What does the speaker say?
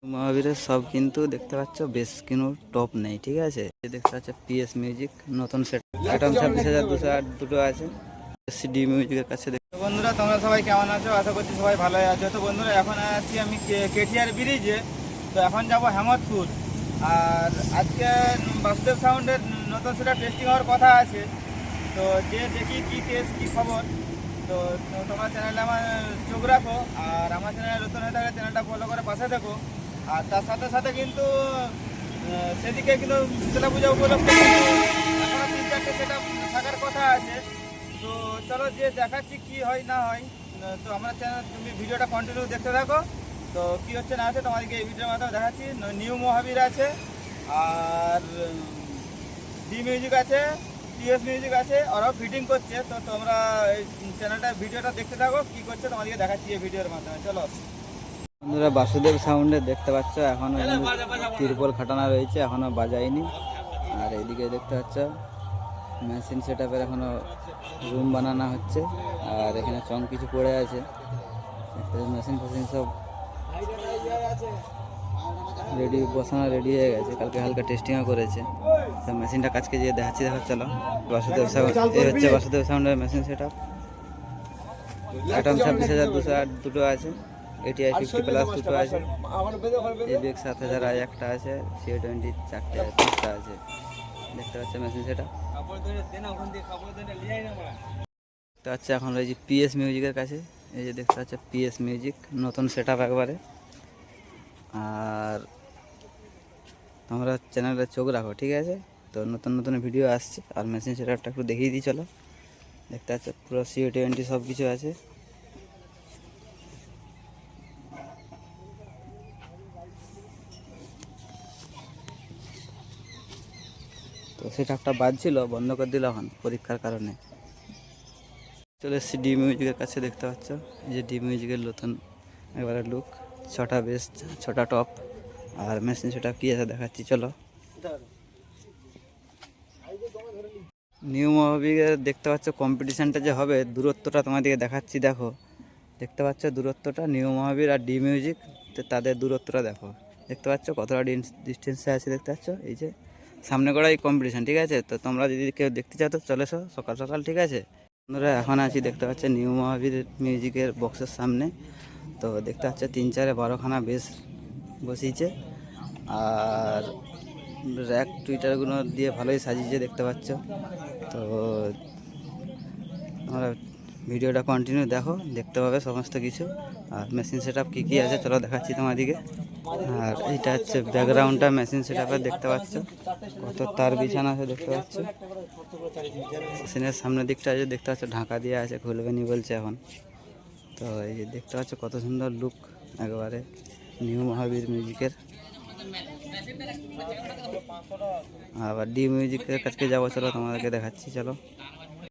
মহাবীরের সব কিন্তু দেখতে পাচ্ছ, বেশ কিন্তু টপ নেই, ঠিক আছে। দেখতে পাচ্ছ পিএস মিউজিক নতুন সেট আইটেম 26,208 দুটো আছে। ডি মিউজিকের কাছে বন্ধুরা, তোমরা সবাই কেমন আছো? আশা করছি সবাই ভালোই আছো। তো বন্ধুরা, এখন আছি আমি কেটিআর ব্রিজে। তো এখন যাব হেমতপুর। আর আজকে বাসুদেব সাউন্ডের নতুন সেটা টেস্টিং হওয়ার কথা আছে। তো যে দেখি কী টেস্ট কী খবর। তো তোমরা চ্যানেলে আমার চোখ রাখো, আর আমার চ্যানেলে নতুন হয়ে থাকলে চ্যানেলটা ফলো করে পাশে দেখো। আর তার সাথে সাথে কিন্তু সেদিকে কিন্তু শীতলা পূজা উপলক্ষে এখনও 3-4টে সেটা থাকার কথা আছে। তো চলো যে দেখাচ্ছি কি হয় না হয়। তো আমার চ্যানেল তুমি ভিডিওটা কন্টিনিউ দেখতে থাকো। তো কী হচ্ছে না আছে তোমাদেরকে এই ভিডিওর মাধ্যমে দেখাচ্ছি। নিউ মহাবীর আছে, আর ডি মিউজিক আছে, টিএস মিউজিক আছে, ওরাও ফিটিং করছে। তো তোমরা এই চ্যানেলটা ভিডিওটা দেখতে থাকো, কী করছে তোমাদেরকে দেখাচ্ছি এই ভিডিওর মাধ্যমে। চলো বন্ধুরা, বাসুদেব সাউন্ডে দেখতে পাচ্ছ এখনও তিরপল খাটানো রয়েছে, এখনও বাজায়নি। আর এইদিকে দেখতে পাচ্ছ মেশিন সেট আপের এখনও রুম বানানো হচ্ছে। আর এখানে চং কিছু পড়ে আছে, মেশিন ফেশিন সব রেডি, বসানো রেডি হয়ে গেছে। কালকে হালকা টেস্টিংও করেছে। তো মেশিনটা কাজকে যেয়ে দেখাচ্ছি, চলো। বাসুদেব সাউন্ড, এই হচ্ছে বাসুদেব সাউন্ডের মেশিন সেট আপ। আইটেম 26,208 দুটো আছে, ATI 50+ দুটো আছে, ABX 7000 একটা আছে, CA20 4টা আছে। দেখতে পাচ্ছ মেশিন সেটা। দেখতে পাচ্ছ এখন রয়েছে পিএস মিউজিকের কাছে। এই যে দেখতে পাচ্ছ পিএস মিউজিক নতুন সেট আপ একবারে। আর তোমরা চ্যানেলে চোখ রাখো, ঠিক আছে। তো নতুন নতুন ভিডিও আসছে। আর মেশিন সেট আপটা একটু দেখিয়ে দিই, চলো। দেখতে পাচ্ছ পুরো CA20 সব কিছু আছে। তো সেট আপটা বাজছিল, বন্ধ করে দিল এখন পরীক্ষার কারণে। চলে এসেছি ডি মিউজিকের কাছে। দেখতে পাচ্ছ এই যে ডি মিউজিকের নতুন এবারে লুক, 6টা বেস, 6টা টপ। আর মেশিন সেটা কী আছে দেখাচ্ছি, চলো। নিউ মহাবীরের দেখতে পাচ্ছ কম্পিটিশানটা যে হবে, দূরত্বটা তোমাদেরকে দেখাচ্ছি, দেখো। দেখতে পাচ্ছ দূরত্বটা, নিউ মহাবীর আর ডি মিউজিক, তাদের দূরত্বটা দেখো। দেখতে পাচ্ছ কতটা ডিস্টেন্সে আছে, দেখতে পাচ্ছ। এই যে সামনে করাই কম্পিটিশান, ঠিক আছে। তো তোমরা যদি কেউ দেখতে চাও তো চলে এসো সকাল সকাল, ঠিক আছে। বন্ধুরা, এখন আছি দেখতে পাচ্ছ নিউ মহাবীর মিউজিকের বক্সের সামনে। তো দেখতে পাচ্ছ 3-4-12খানা বেস বসিয়েছে। আর র্যাক টুইটারগুলো দিয়ে ভালোই সাজিয়েছে, দেখতে পাচ্ছ। তো তোমরা ভিডিওটা কন্টিনিউ দেখো, দেখতে পাবে সমস্ত কিছু। আর মেশিন সেট আপ কী কী আছে চলো দেখাচ্ছি তোমাদিকে। আর এইটা হচ্ছে ব্যাকগ্রাউন্ডটা মেশিন সেট আপের, দেখতে পাচ্ছ কত তার বিছানা আছে, দেখতে পাচ্ছ। মেশিনের সামনের দিকটা যে দেখতে পাচ্ছ ঢাকা দিয়ে আছে, খুলবে নি বলছে এখন। তো এই যে দেখতে পাচ্ছ কত সুন্দর লুক একবারে নিউ মহাবীর মিউজিকের। আবার ডি মিউজিকের কাছে যাবো, চলো তোমাদেরকে দেখাচ্ছি, চলো।